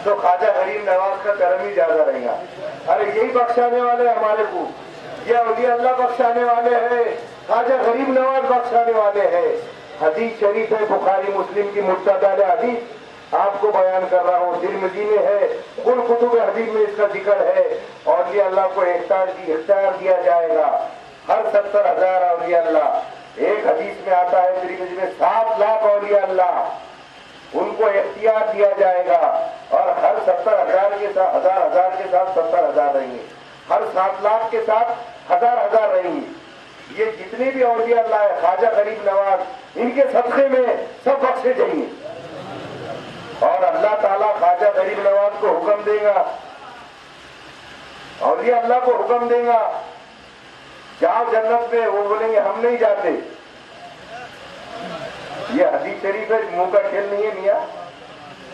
تو خواجہ غریب نواز کا کرم ہی زیادہ رہے گا. ارے یہی بخشانے والے ہمارے کو، یہ اولیاء اللہ بخشانے والے ہیں، خواجہ غریب نواز بخشانے والے ہیں. حدیث شریف ہے بخاری مسلم کی مستدل حدیث، آپ کو بیان کر رہا ہوں، ترمذی میں ہے، کل کتب حدیث میں اس کا ذکر ہے. اولیاء اللہ کو اختیار دیا جائے گا، ہر 70,000 اولیاء اللہ. ایک حدیث میں آتا ہے ترمذی میں 7 لاکھ اولیاء اللہ، ان کو اختیار دیا جائے گا، اور ہر 70,000 کے ساتھ 1000 کے ساتھ 70,000 رہیں گے، ہر 7 لاکھ کے ساتھ 1000 رہیں گے. یہ جتنے بھی اولیاء اللہ ہے خواجہ غریب نواز، ان کے صدقے میں سب بخشے جائیں گے. اور اللہ تعالیٰ خواجہ غریب نواز کو حکم دے گا، اولیاء اللہ کو حکم دے گا جاؤ جنت میں، وہ بولیں گے ہم نہیں جاتے. یہ حدیث شریف ہے، منہ کا کھیل نہیں ہے میاں.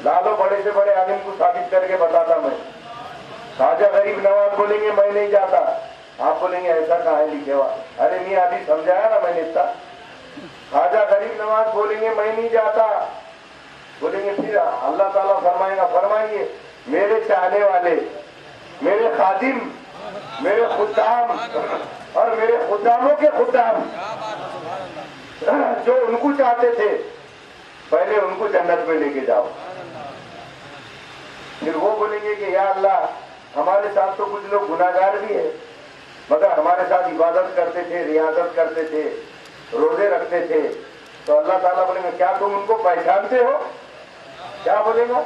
لالو بڑے سے بڑے عالم کو ثابت کر کے بتاتا میں. خواجہ غریب نواز بولیں گے میں نہیں جاتا، آپ بولیں گے ایسا کہاں ہے لکھے ہوا؟ ارے میاں ابھی سمجھایا نا میں نے اتنا. خواجہ غریب نواز بولیں گے میں نہیں جاتا، بولیں گے پھر اللہ تعالیٰ فرمائے گا، فرمائیے میرے چاہنے والے، میرے خادم، میرے خدام اور میرے خداموں کے خدام جو ان کو چاہتے تھے پہلے ان کو جنت میں لے کے جاؤ. پھر وہ بولیں گے کہ یا اللہ ہمارے ساتھ تو کچھ لوگ گناہگار بھی ہیں، مگر ہمارے ساتھ عبادت کرتے تھے، ریاضت کرتے تھے، روزے رکھتے تھے. تو اللہ تعالیٰ بولیں گے کیا تم ان کو پہچانتے ہو؟ کیا بولے گا؟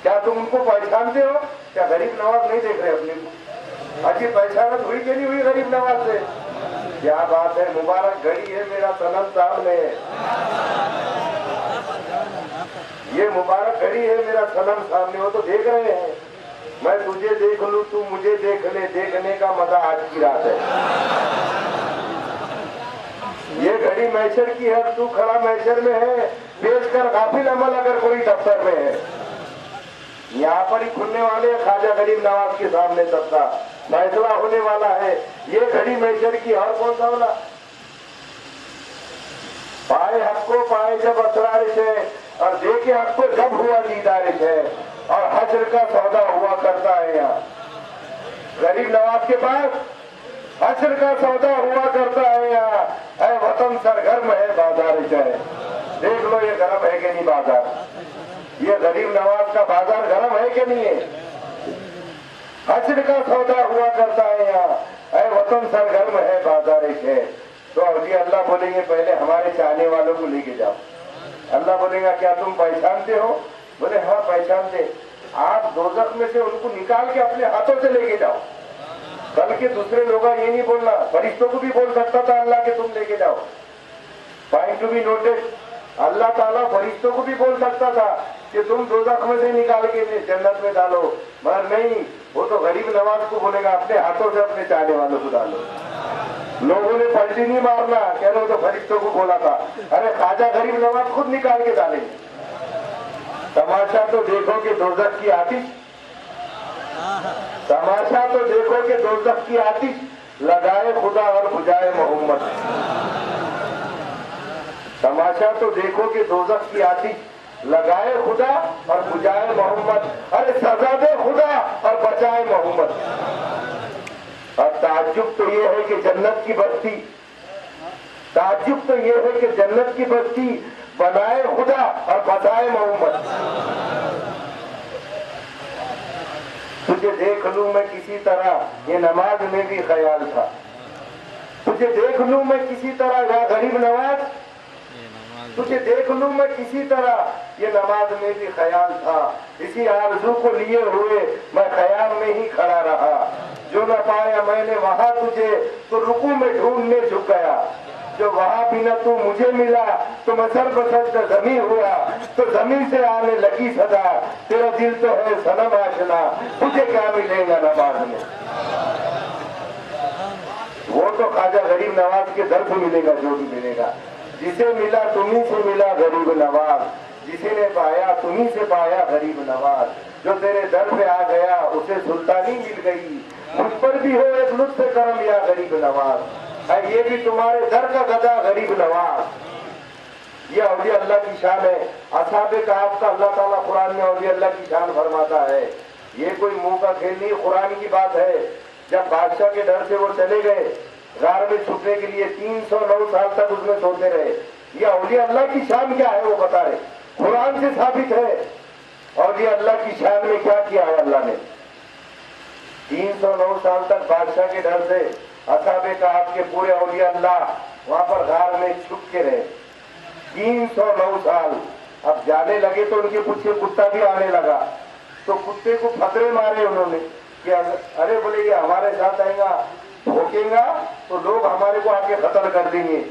کیا تم ان کو پہچانتے ہو؟ کیا غریب نواز نہیں دیکھ رہے اپنے کو؟ اجی پہچانت ہوئی کہ نہیں ہوئی غریب نواز سے؟ کیا بات ہے، مبارک گھڑی ہے میرا صنم صاحب نے، یہ مبارک گھڑی ہے میرا صنم صاحب نے. وہ تو دیکھ رہے ہیں، میں تجھے دیکھ لوں تو مجھے دیکھ لے، دیکھنے کا مزہ آج کی رات ہے. یہ گھڑی میچر کی ہے، تو کھڑا میچر میں ہے، بیچ کر غافل عمل اگر کوئی دفتر میں ہے. یہاں پر ہی کھلنے والے خواجہ غریب نواز کے سامنے سب کا فیصلہ ہونے والا ہے. یہ گھڑی میچر کی، اور کون سا والا؟ پائے حق کو پائے جب اسرارش ہے، اور دیکھے حق کو جب ہوا دیدارش ہے، اور حشر کا سودا ہوا کرتا ہے. یہاں غریب نواز کے پاس حشر کا سودا ہوا کرتا ہے. یہاں اے وطن سرگرم ہے بازارش ہے. دیکھ لو یہ گرم ہے کہ نہیں بازار؟ یہ غریب نواز کا بازار گرم ہے کہ نہیں ہے؟ حشر کا سودا ہوا کرتا ہے. یہاں اے وطن سرگرم ہے بازارش ہے. تو اولیاء اللہ بولیں گے پہلے ہمارے چاہنے والوں کو لے کے جاؤ. اللہ بولے گا کیا تم پہچانتے ہو؟ بولے ہاں پہچانتے. آپ دوزخ میں سے ان کو نکال کے اپنے ہاتھوں سے لے کے جاؤ. بلکہ دوسرے لوگ یہ نہیں بولنا، فرشتوں کو بھی بول سکتا تھا اللہ کہ تم لے کے جاؤ. پوائنٹ ٹو بی نوٹڈ، اللہ تعالیٰ فرشتوں کو بھی بول سکتا تھا کہ تم دوزخ میں سے نکال کے جنت میں ڈالو، مگر نہیں، وہ تو غریب نواز کو بولے گا اپنے ہاتھوں سے اپنے چاہنے والوں کو ڈالو. لوگوں نے پلٹی نہیں مارنا، کہہ رہے ہو تو فرشتوں کو بولا تھا. ارے خواجہ غریب نواز خود نکال کے ڈالیں. تماشا تو دیکھو کہ دوزخ کی آتش، تماشا تو دیکھو کہ دوزخ کی آتش لگائے خدا اور بجائے محمد. تماشا تو دیکھو کہ دوزخ کی آتش لگائے خدا اور بجائے محمد. ارے سزا دے خدا اور بچائے محمد. اور تعجب تو یہ ہے کہ جنت کی بستی، تعجب تو یہ ہے کہ جنت کی بستی بنائے خدا اور بچائے محمد. تجھے دیکھ لوں میں کسی طرح، یہ نماز میں بھی خیال تھا. تجھے دیکھ لوں میں کسی طرح یا غریب نواز، تجھے دیکھ لوں میں کسی طرح، یہ نماز میں بھی خیال تھا. اسی آرزو کو لیے ہوئے میں خیال میں ہی کھڑا رہا. جو نہ پایا میں نے وہاں تجھے تو رکوع میں ڈھونڈنے جھک گیا. جو وہاں بھی نہ تو مجھے ملا تو میں سر بسر زمین ہوا. تو زمین سے آنے لگی صدا، تیرا دل تو ہے صنم آشنا، تجھے کیا ملے گا نماز میں. وہ تو خواجہ غریب نواز کے در سے ملے گا جو بھی ملے گا. جسے ملا تمہیں سے ملا غریب نواز، جسے نے پایا تمہیں سے پایا غریب نواز. جو تیرے در پہ آ گیا اسے سلطانی مل گئی. مجھ پر بھی ہو ایک لطف کرم یا غریب نواز. یہ بھی تمہارے در کا گدا غریب نواز. یہ اولیاء اللہ کی شان ہے. اصحاب کہف کا اللہ تعالیٰ قرآن میں اولیاء اللہ کی شان فرماتا ہے. یہ کوئی منہ کا کھیل نہیں، قرآن کی بات ہے. جب بادشاہ کے ڈر سے وہ چلے گئے غار میں چھپنے کے لیے، 309 سال تک اس میں سوتے رہے. یہ اولیاء اللہ کی شان کیا ہے وہ بتا رہے، قرآن سے ثابت ہے. اولیاء اللہ کی شان میں کیا کیا ہے اللہ نے. 309 سال تک بادشاہ کے ڈر سے اصحاب کہف کے پورے اولیاء اللہ وہاں پر غار میں چھپ کے رہے 309 سال. اب جانے لگے تو ان کے پیچھے کتا بھی آنے لگا، تو کتے کو پھترے مارے انہوں نے کہ ارے بولے یہ ہمارے ساتھ آئے گا، بھوکیں گا تو لوگ ہمارے کو آ کے قتل کر دیں گے.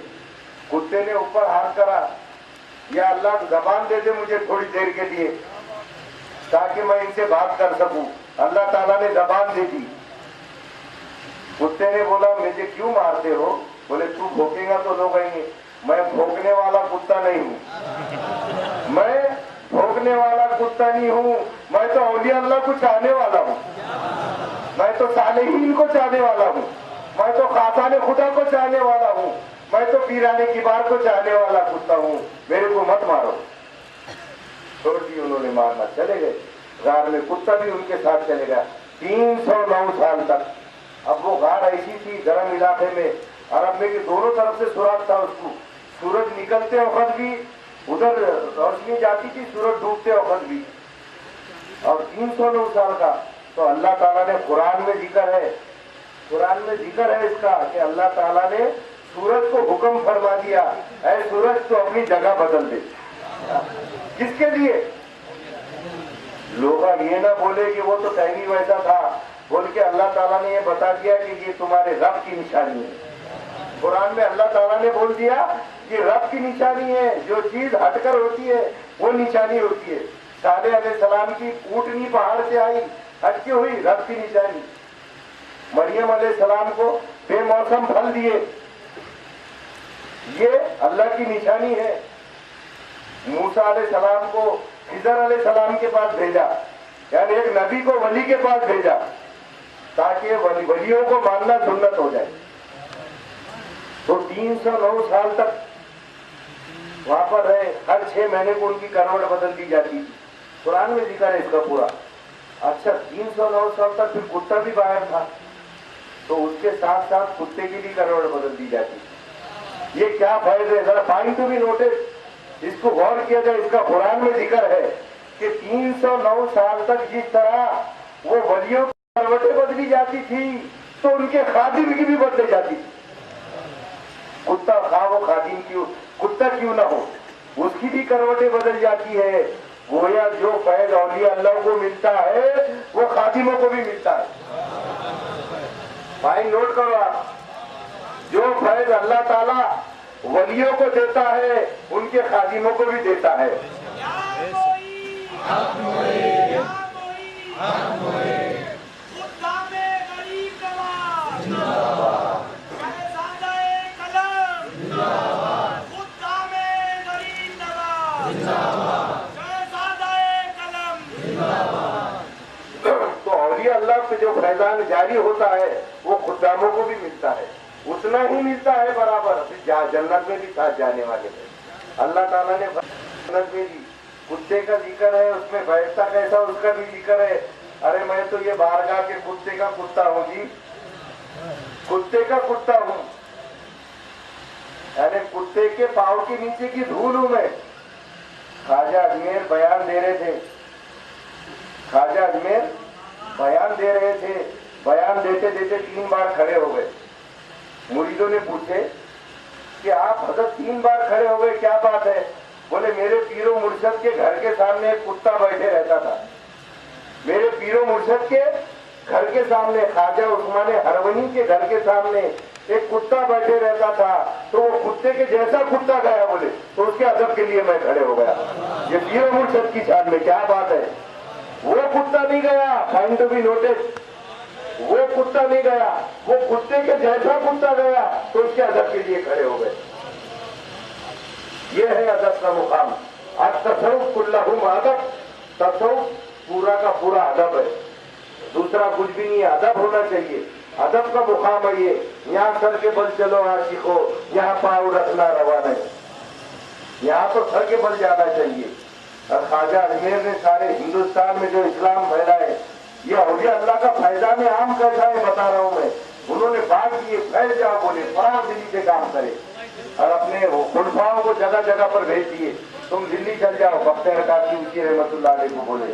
کتے نے اوپر ہاتھ کرا، یا اللہ زبان دے دے مجھے تھوڑی دیر کے لیے تاکہ میں ان سے بات کر سکوں. اللہ تعالیٰ نے زبان دے دی. کتے نے بولا مجھے کیوں مارتے ہو؟ بولے تو بھوکے گا تو لوگ آئیں گے. میں بھوکنے والا کتا نہیں ہوں، میں بھوکنے والا کتا نہیں ہوں، میں تو اولیاء اللہ کو چاہنے والا ہوں، میں تو صالحین کو چاہنے والا ہوں، میں تو خاصان خدا کو چاہنے والا ہوں، میں تو پیرانے کبار کو چاہنے والا کتا ہوں. میرے کو مت مارو. چھوڑ دی انہوں نے مارنا، چلے گئے غار میں. کتا بھی ان کے ساتھ چلے گیا 309 سال تک. اب وہ غار ایسی تھی گرم علاقے میں، عرب میں کہ دونوں طرف سے سوراخ تھا اس کو. سورج نکلتے وقت بھی ادھر روشنی جاتی تھی، سورج ڈوبتے وقت بھی. اور 309 سال کا. تو اللہ تعالیٰ نے قرآن میں ذکر ہے، قرآن میں ذکر ہے اس کا کہ اللہ تعالیٰ نے سورج کو حکم فرما دیا اے سورج تو اپنی جگہ بدل دے. کس کے لیے؟ لوگ یہ نہ بولے کہ وہ تو پہلی ویسا تھا، بول کے اللہ تعالیٰ نے یہ بتا دیا کہ یہ تمہارے رب کی نشانی ہے. قرآن میں اللہ تعالیٰ نے بول دیا یہ رب کی نشانی ہے. جو چیز ہٹ کر ہوتی ہے وہ نشانی ہوتی ہے. صالح علیہ السلام کی اونٹنی پہاڑ سے آئی، ہٹ کے ہوئی، رب کی نشانی. مریم علیہ السلام کو بے موسم پھل دیے، یہ اللہ کی نشانی ہے. موسیٰ علیہ السلام کو خضر علیہ السلام کے پاس بھیجا، یعنی ایک نبی کو ولی کے پاس بھیجا تاکہ ولیوں کو ماننا سنت ہو جائے. تو 309 سال تک وہاں پر رہے. ہر 6 مہینے کو ان کی کروٹ بدل دی جاتی تھی. قرآن میں ذکر ہے اس کا پورا. اچھا 309 سال تک پھر کتا بھی باہر تھا تو اس کے ساتھ ساتھ کتے کی بھی کروٹ بدل دی جاتی. یہ کیا فائدہ ہے؟ ذرا پوائنٹ ٹو بی نوٹس، اس کو غور کیا جائے. اس کا قرآن میں ذکر ہے کہ 309 سال تک جس طرح وہ ولیوں کی کروٹیں بدلی جاتی تھی تو ان کے خادم کی بھی بدلی جاتی تھی. کتا خواہ وہ خادم کیوں، کتا کیوں نہ ہو، اس کی بھی کروٹیں بدل جاتی ہے. گویا جو فیض اولیاء اللہ کو ملتا ہے وہ خادموں کو بھی ملتا ہے. بھائی نوٹ کرو آپ، جو فیض اللہ تعالیٰ ولیوں کو دیتا ہے ان کے خادموں کو بھی دیتا ہے. تو اولیاء اللہ پہ جو فیضان جاری ہوتا ہے وہ خداموں کو بھی ملتا ہے، اتنا ہی ملتا ہے برابر. جنت میں بھی ساتھ جانے والے ہیں. اللہ تعالیٰ نے جنت میں بھی کتے کا ذکر ہے، اس میں بیٹھتا کیسا اس کا بھی ذکر ہے. ارے میں تو یہ بارگاہ کے کتے کا کتا ہوں جی، کتے کا کتا ہوں، یعنی کتے کے پاؤں کے نیچے کی دھول ہوں میں. خواجہ اجمیر بیان دے رہے تھے، خواجہ اجمیر بیان دے رہے تھے، بیان دیتے دیتے 3 بار کھڑے ہو گئے. مریدوں نے پوچھے کہ آپ حضرت 3 بار کھڑے ہو گئے، کیا بات ہے؟ بولے میرے پیر و مرشد کے گھر کے سامنے ایک کتا بیٹھے رہتا تھا. میرے پیر و مرشد کے گھر کے سامنے، خواجہ عثمان ہرونی کے گھر کے سامنے ایک کتا بیٹھے رہتا تھا، تو وہ کتے کے جیسا کتا گیا بولے تو اس کے ادب کے لیے میں کھڑے ہو گیا. یہ پیر و مرشد کی شان میں کیا بات ہے. وہ کتا نہیں گیا، پوائنٹ ٹو بی نوٹس، وہ کتا نہیں گیا، وہ کتے کے جیسا کتا گیا تو اس کے ادب کے لیے کھڑے ہو گئے. یہ ہے ادب کا مقام. آج تصوف کلہم ادب، تصوف پورا کا پورا ادب ہے، دوسرا کچھ بھی نہیں ہے. ادب ہونا چاہیے، ادب کا مقام ہے یہ. یہاں سر کے بل چلو عاشقو، یہاں پاؤں رکھنا روا نہیں. यहाँ तो सर के बल जाना चाहिए। और ख्वाजा अजमेर ने सारे हिंदुस्तान में जो इस्लाम फैला है, ये औलिया अल्लाह का फैजान आम कैसा है बता रहा हूँ मैं। उन्होंने बात की, फैल जाओ बोले, फरार दिल्ली से काम करे और अपने वो खुलफाओं को जगह जगह पर भेज दिए, तुम दिल्ली चल जाओ। बख्तियार काकी ऊंची रहमतुल्लाह अलैह को बोले,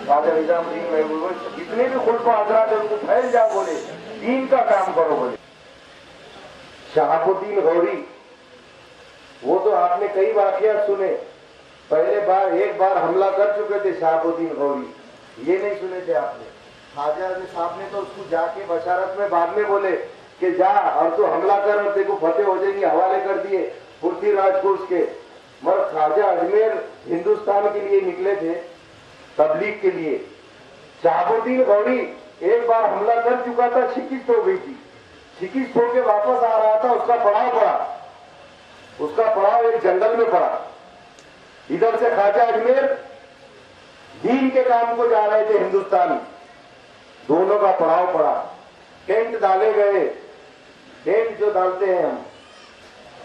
ख्वाजा निजामुद्दीन महबूब, जितने भी खुलफा हजरात है उनको फैल जाओ बोले, दीन का काम करो बोले। शहाबुद्दीन गौरी, वो तो आपने कई वाकयात सुने। पहले बार एक बार हमला कर चुके थे शहाबुद्दीन गौरी, ये नहीं सुने थे आपने। ख्वाजा साहब ने तो उसको जाके बशारत में बाद में बोले कि जा और तू हमला कर और देखो फतेह हो जाएगी, हवाले कर दिए पृथ्वीराज को उसके। मगर ख्वाजा अजमेर हिंदुस्तान के लिए निकले थे, तबलीग के लिए। शहाबुद्दीन गौरी एक बार हमला कर चुका था, शिकिस्त हो गई थी, शिकिस्त होके वापस आ रहा था, उसका पड़ाव पड़ा, उसका पड़ाव एक जंगल में पड़ा। इधर से ख्वाजा अजमेर दीन के काम को जा रहे थे हिंदुस्तान, दोनों का पड़ाव पड़ा। टेंट डाले गए, टेंट जो डालते हैं हम,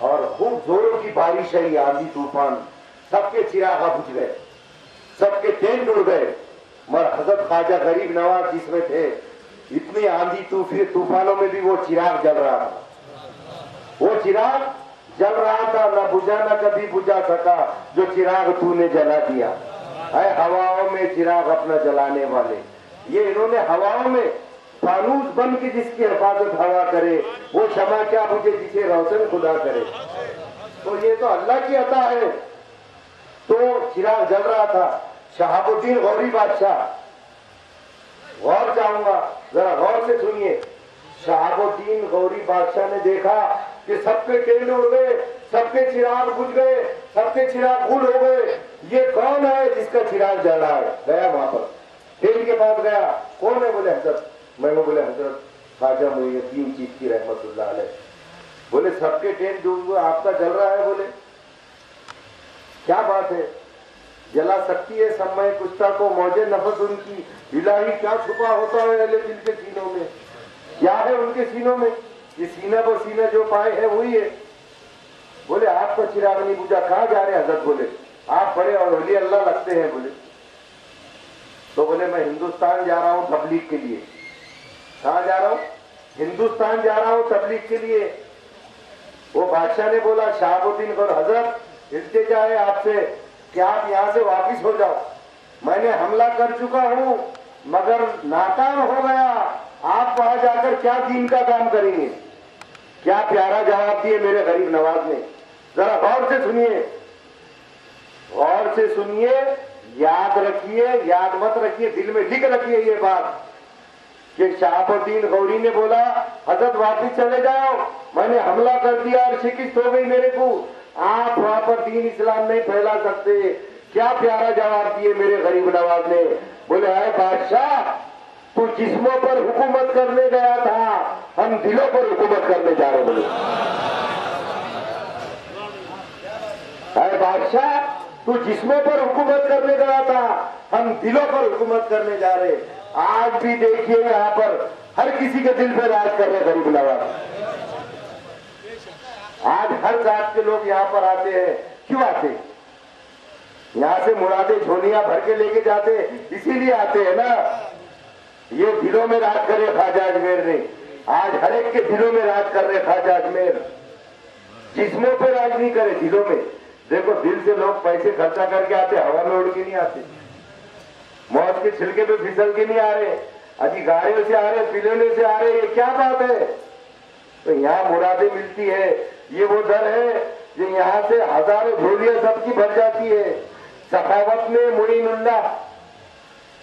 और खूब जोरों की बारिश आई, आंधी तूफान, सबके चिराग बुझ गए, सबके टेंट उड़ गए। मगर हजरत ख्वाजा गरीब नवाज जिसमें थे, इतनी आंधी तूफानों में भी वो चिराग जल रहा था, वो चिराग जल रहा था, न बुझा न कभी बुझा सका जो चिराग तूने जला दिया है। हवाओं में चिराग अपना जलाने वाले, ये इन्होंने हवाओं में फानूस बन के जिसकी हिफाजत हवा करे, वो क्षमा क्या बुझे जिसे रोशन खुदा करे। तो ये तो अल्लाह की अता है। तो चिराग जल रहा था। शहाबुद्दीन गौरी बादशाह, गौर चाहूंगा, जरा गौर से सुनिए। शहाबुद्दीन गौरी बादशाह ने देखा कि सबके टेंट उड़ गए, सबके चिराग बुझ गए, सबके चिराग गुल हो गए, ये कौन है जिसका चिराग जल रहा है? गया वहां पर, टेंट के पास गया, कौन है? बोले हजरत। मैंने बोले हजरत ख्वाजा मुइनुद्दीन चिश्ती रहमतुल्लाह अलैह। बोले सबके टेंट डूब गए, आपका जल रहा है? बोले क्या बात है, जला सकती है समय कुश्ता को मौजे नफस उनकी, इलाही क्या छुपा होता है अहले दिल के सीनों में? क्या है उनके सीनों में? ये सीना पर सीना जो पाए है वही है। बोले आपका चिराग नहीं बुझा, कहाँ जा रहे हैं हजरत? बोले आप बड़े और वली अल्लाह लगते हैं। बोले तो बोले मैं हिंदुस्तान जा रहा हूँ तबलीग के लिए। कहाँ जा रहा हूँ? हिंदुस्तान जा रहा हूँ तबलीग के लिए। वो बादशाह ने बोला शहाबुद्दीन को, हजरत इल्तिजा है आपसे कि आप यहाँ से वापिस हो जाओ, मैंने हमला कर चुका हूँ मगर नाकाम हो गया, आप वहां जाकर क्या दीन का काम करेंगे? क्या प्यारा जवाब दिए मेरे गरीब नवाज ने, जरा गौर से सुनिए, गौर से सुनिए, याद रखिए, याद मत रखिए, दिल में लिख रखिए ये बात कि शहाबुद्दीन गौरी ने बोला हजरत वापिस चले जाओ, मैंने हमला कर दिया और शिकिस्त हो गई मेरे को, आप वहां पर दीन इस्लाम नहीं फैला सकते। क्या प्यारा जवाब दिए मेरे गरीब नवाज ने। बोले है बादशाह, तू जिस्मों पर हुकूमत करने गया था, हम दिलों पर हुकूमत करने जा रहे। बोले है बादशाह, तू जिस्मों पर हुकूमत करने गया था, हम दिलों पर हुकूमत करने जा रहे। आज भी देखिए यहाँ पर हर किसी के दिल पे राज कर रहे गरीब नवाज। आज हर जात के लोग यहाँ पर आते हैं, क्यों आते? यहाँ से मुरादे झोलियां भर के लेके जाते, इसीलिए आते हैं ना। ये दिलों में राज करे ख्वाजा अजमेर ने, आज हर एक के दिलों में राज कर रहे ख्वाजा अजमेर। जिस्मों पे राज नहीं करे, दिलों में। देखो दिल से लोग पैसे खर्चा करके आते, हवा में उड़ के नहीं आते, मौत के छिलके पे फिसल के नहीं आ रहे, अजी गाड़ियों से आ रहे, पिलोने से आ रहे, ये क्या बात है? तो यहाँ मुरादें मिलती है, ये वो दर है जो यहाँ से हजारों झोलियां सबकी भर जाती है। सखावत में मुइनुल्लाह,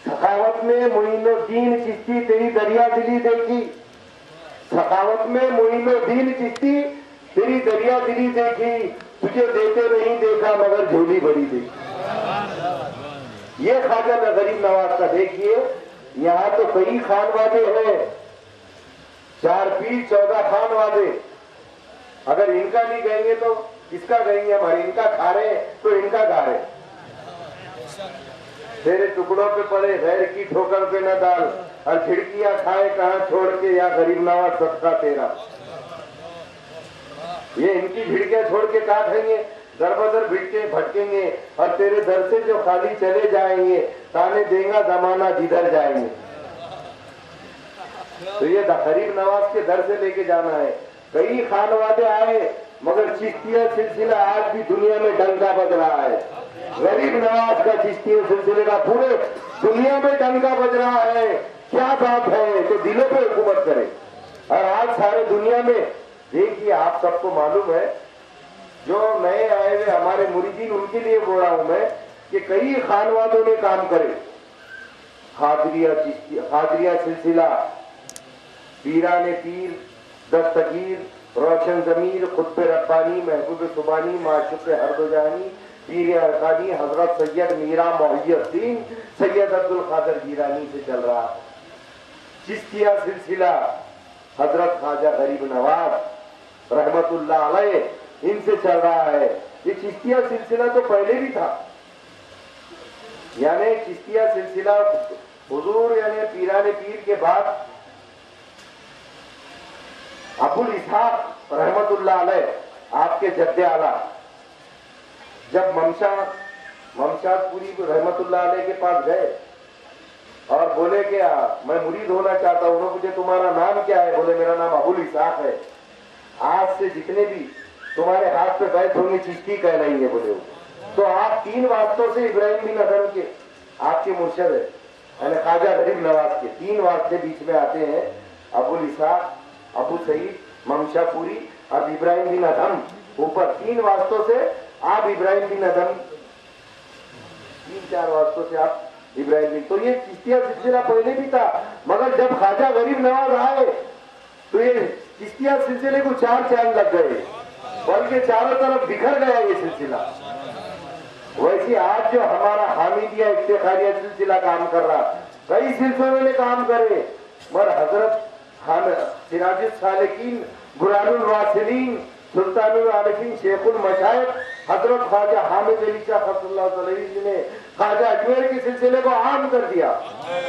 सखावत में मुइनुद्दीन चिश्ती तेरी दरिया दिली देखी, सखावत में मुइनुद्दीन चिश्ती तेरी दरिया दिली देखी, तुझे देते नहीं देखा मगर झोली भरी देखी। ये ख्वाजा गरीब नवाज का देखिए, यहाँ तो कई खानवादे हैं, 4 पीर 14 खानवादे। अगर इनका नहीं कहेंगे तो किसका कहेंगे? हमारे इनका खा रहे तो इनका गा रहे। तेरे टुकड़ों पे पड़े गैर की ठोकर पे न डाल, और खिड़कियां खाए कहां छोड़ के, या गरीब नवाज सदका तेरा। ये इनकी खिड़कियां छोड़ के कहा खाएंगे? दर बदर भटकेंगे और तेरे दर से जो खाली चले जाएंगे, ताने देगा जमाना जिधर जाएंगे। तो ये गरीब नवाज के दर से लेके जाना है। कई खानवादे आए, मगर चिश्तिया सिलसिला आज भी दुनिया में डंका बज रहा है। गरीब नवाज का चिश्तिया सिलसिले का पूरे दुनिया में डंका बज रहा है। क्या बात है, तो दिलों पे हुकूमत करे। और आज सारे दुनिया में देखिए, आप सबको मालूम है, जो नए आए हुए हमारे मुरीदीन, उनके लिए बोल रहा हूं मैं कि कई खानवादों ने काम करे। हाजरिया सिलसिला, पीराने पीर, दस्तगीर, रोशन जमीर, खुतबे रब्बानी, महबूब सुबानी, माशुक हरदोजानी, पीर अरकानी, हजरत सैयद मीरा मोहिउद्दीन सैयद अब्दुल कादिर जीलानी से चल रहा है। चिश्तिया सिलसिला हजरत ख्वाजा गरीब नवाज रहमतुल्लाह अलैह, इनसे चल रहा है। ये चिश्तिया सिलसिला तो पहले भी था, यानी चिश्तिया सिलसिला हुजूर यानी पीराने पीर के बाद अबुल इसहाक रहमतुल्लाह अलैह, आपके जद्दे आला, जब ममशादपुरी रहमतुल्लाह अलैह के पास गए और बोले कि मैं मुरीद होना चाहता हूं। उन्होंने पूछे तुम्हारा नाम क्या है? बोले मेरा नाम अबुल इसहाक है। आज से जितने भी तुम्हारे हाथ पे बैठ होंगे चिश्ती कहलाएंगे। बोले तो आप 3 वास्तों से इब्राहिम बिन अदम के आपके मुर्शद है, यानी ख्वाजा गरीब नवाज के 3 वास्ते बीच में आते हैं। अबुल इसहाक, अबू सईद, ममशापुरी और इब्राहिम बिन अदम। ऊपर 3 वास्तों से आप इब्राहिम बिन अदम, 3-4 वास्तों से आप इब्राहिम बिन। तो ये चिश्तिया सिलसिला पहले भी था, मगर जब ख्वाजा गरीब नवाज आए तो ये चिश्तिया सिलसिले को 4 चांद लग गए, बल्कि चारों तरफ बिखर गया ये सिलसिला। वैसे आज जो हमारा हामिदिया इफ्तिखारिया सिलसिला काम कर रहा, कई सिलसिलों ने काम करे, मगर हजरत सिराजुल सालिकीन, बुरहानुल वासिलीन, सुल्तानुल आरिफीन, शेखुल मशाइख हजरत ख्वाजा हामिद अली शाह क़द्दसल्लाहु अलैहि जी ने ख्वाजा अजमेर के सिलसिले को आम कर दिया,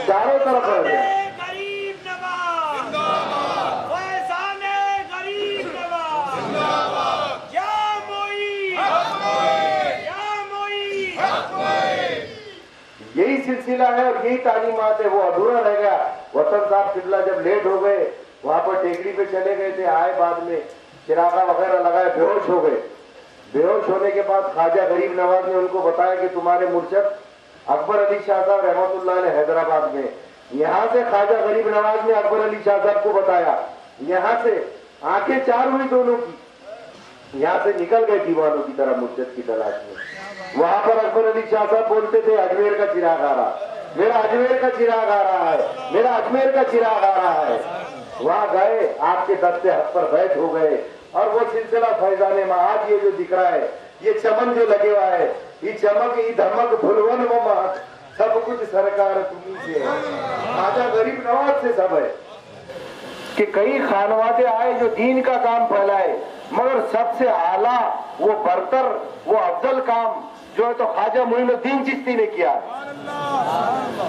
चारों तरफ रह गया। गरीब नवाज जिंदाबाद, फैज़ाने गरीब नवाज जिंदाबाद, या मोई हक मोई, या मोई हक मोई। यही सिलसिला है और यही तालीमात है। वो अधूरा रह गया। वतन साहब किबला जब लेट हो गए, वहां पर टेकरी पे चले गए थे, आए बाद में चिरागा वगैरह लगाए, बेहोश हो गए। बेहोश होने के बाद ख्वाजा गरीब नवाज ने उनको बताया कि तुम्हारे मुर्शद अकबर अली शाह साहब रहमतुल्लाह अलैह हैदराबाद में। यहाँ से ख्वाजा गरीब नवाज ने अकबर अली शाह साहब को बताया, यहाँ से आंखें 4 हुई दोनों की, यहाँ से निकल गए दीवानों की तरह मुर्शद की तलाश में। वहां पर अकबर अली शाह साहब बोलते थे अजमेर का चिराग आ रहा, मेरा अजमेर का चिराग आ रहा है, मेरा अजमेर का चिराग आ रहा है। वहां गए, आपके दस्ते हक पर बैठ हो गए और वो सिलसिला फैजाने में आज ये जो दिख रहा है, ये चमन जो लगे हुआ है, ये चमक, ये धमक, भुलवन वो महक, सब कुछ सरकार तुम्ही से है, ख्वाजा गरीब नवाज से सब है। कि कई खानवादे आए जो दीन का काम फैलाए, मगर सबसे आला, वो बरतर, वो अफजल काम जो है तो ख्वाजा मोइनुद्दीन चिश्ती ने किया।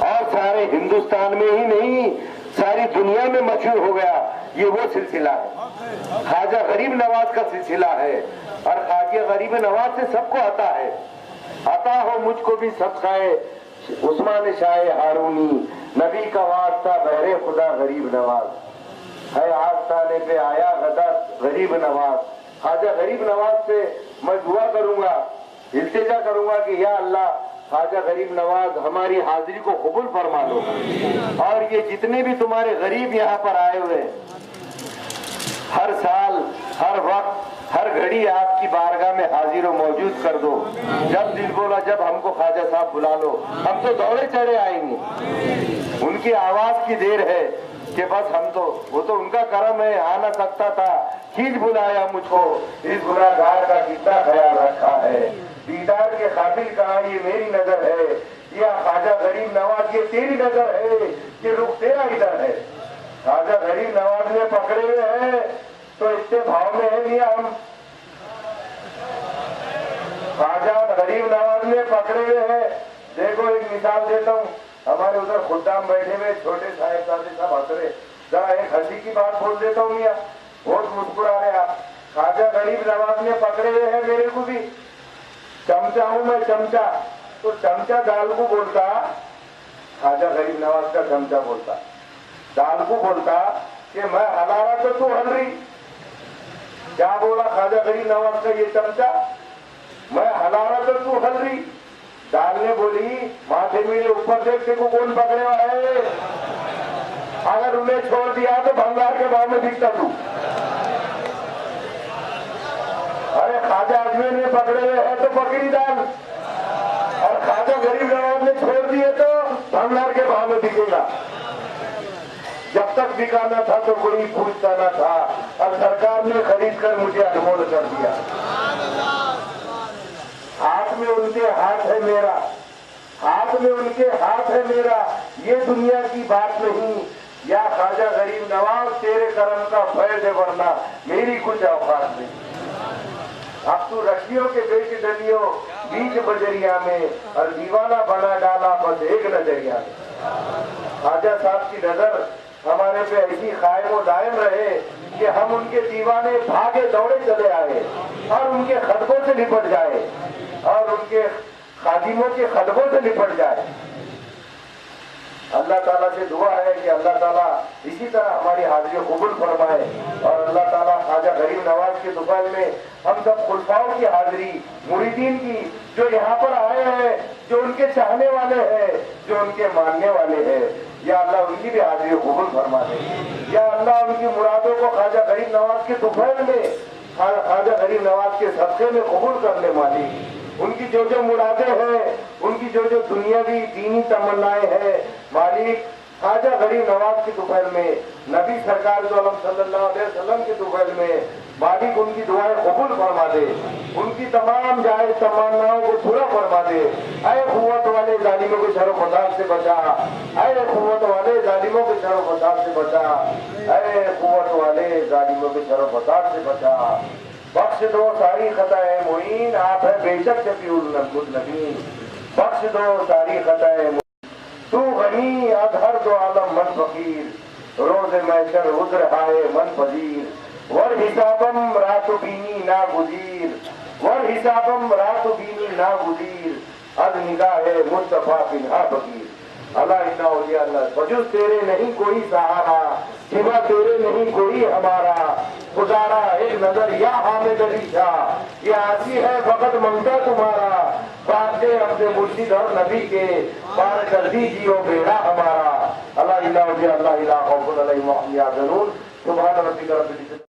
और सारे हिंदुस्तान में ही नहीं, सारी दुनिया में मशहूर हो गया। ये वो सिलसिला है, ख्वाजा गरीब नवाज का सिलसिला है। और ख्वाजा गरीब नवाज से सबको आता है। अता हो मुझको भी सदक़ाए उस्मान शाह हारूनी, नबी का वास्ता बहरे खुदा गरीब नवाज है, आस्ताने पे आया गदा गरीब नवाज। ख्वाजा गरीब नवाज से मैं दुआ करूंगा, इल्तिजा करूंगा कि या अल्लाह ख्वाजा गरीब नवाज हमारी हाजिरी को कबूल फरमा लो। और ये जितने भी तुम्हारे गरीब यहाँ पर आए हुए, हर साल, हर वक्त, हर घड़ी आपकी बारगाह में हाजिर व मौजूद कर दो। जब दिल बोला, जब हमको ख्वाजा साहब बुला लो, हम तो दौड़े चढ़े आएंगे। उनकी आवाज की देर है कि बस हम तो, वो तो उनका करम है, आ ना सकता था, खींच बुलाया मुझको, इस गुनाहगार का कितना ख्याल रखा है। दीदार के काबिल कहा ये मेरी नजर है, या ख्वाजा गरीब नवाज ये तेरी नजर है, कि रुख तेरा इधर है। ख्वाजा गरीब नवाज ने पकड़े हुए हैं तो इतने भाव में है नहीं हम। ख्वाजा गरीब नवाज ने पकड़े हुए हैं। देखो एक मिसाल देता हूँ, हमारे उधर खुद्दाम बैठे हुए छोटे साहिबजादे सब हंस रहे, जरा एक हंसी की बात बोल देता हूँ मियाँ, बहुत मुस्कुरा रहे आप। ख्वाजा गरीब नवाज ने पकड़े हुए हैं मेरे को भी, चमचा हूं मैं चमचा, तो चमचा दाल को बोलता, ख्वाजा गरीब नवाज का चमचा बोलता, दाल को बोलता कि मैं हला रहा तो तू हल रही। क्या बोला ख्वाजा गरीब नवाज का ये चमचा, मैं हला रहा तो तू हल रही। दाल ने बोली माथे मेरे ऊपर देख को कौन पकड़े है, अगर उन्हें छोड़ दिया तो भंगार के भाव में दिखता तू। अरे ख्वाजा अजमेर ने पकड़े हुए है तो पकड़ी दाल, और ख्वाजा गरीब नवाज ने छोड़ दिए तो भंगार के भाव में दिखेगा। जब तक बिकाना था तो कोई पूछता ना था, और सरकार ने खरीद कर मुझे अनमोल कर दिया। हाथ में उनके हाथ है मेरा, हाथ में उनके हाथ है मेरा, ये दुनिया की बात नहीं। या ख्वाजा गरीब नवाज तेरे करम का फैज़ है, वरना मेरी कुछ औकात नहीं। अब तू रस्सियों के बेच डलियों बीच बजरिया में, और दीवाना बना डाला बस एक नजरिया में। ख्वाजा साहब की नजर हमारे पे ऐसी कायम व दायम रहे कि हम उनके दीवाने भागे दौड़े चले आए, और उनके खदबों से निपट जाए, और उनके खादिमों के खदबों से निपट जाए। अल्लाह ताला से दुआ है कि अल्लाह ताला इसी तरह हमारी हाजिरी कबूल फरमाए, और अल्लाह ताला ख्वाजा गरीब नवाज के दुकान में हम सब खुलफाओं की हाजिरी, मुरीदीन की, जो यहाँ पर आए हैं, जो उनके चाहने वाले हैं, जो उनके मानने वाले हैं, या अल्लाह उनकी भी हाजिरी कबूल फरमा दे। या अल्लाह उनकी मुरादों को ख्वाजा गरीब नवाज के दुकान में, ख्वाजा गरीब नवाज के सदक़े में कबूल कर ले मालिक। उनकी जो जो मुरादें हैं, उनकी जो जो दुनियावी दीनी तमन्नाएं हैं मालिक, ख्वाजा गरीब नवाज की दुकान में, नबी सरकार दो आलम सल्लल्लाहु अलैहि वसल्लम की दुकान में मालिक उनकी दुआएं कबूल फरमा दे, उनकी तमाम जायज तमन्नाओं को पूरा फरमा दे। ऐ कुव्वत वाले जालिमों के शर फसाद से बचा, ऐ कुव्वत वाले जालिमों के शर फसाद से बचा, ऐ कुव्वत वाले जालिमों के शर फसाद से बचा। बख्श दो सारी खताएं मुईन, आप है बेशक शफीउल मुज़नबीन। बख्श दो सारी खताएं, तू गनी अधर दो आलम मन फकीर, रोज महशर उज़्र हाय मन पजीर। वर हिसाबम रात बीनी ना गुजीर, वर हिसाबम रात बीनी ना गुजीर, अद निगाहे मुस्तफा बिन्हा फकीर। अल्लाह इन्ना औलिया अल्लाह, वजूद तेरे नहीं कोई सहारा, सिवा तेरे नहीं कोई हमारा। गुजारा एक नजर या हामिद अली शाह, ये आसी है फकत ममता तुम्हारा। बातें अपने मुर्शिद और नबी के, पार कर दीजिए बेड़ा हमारा। अल्लाह इन्ना औलिया अल्लाह ला खौफुन अलैहिम व हुम यहज़नून। सुभान रब्बिका रब्बिल इज्जति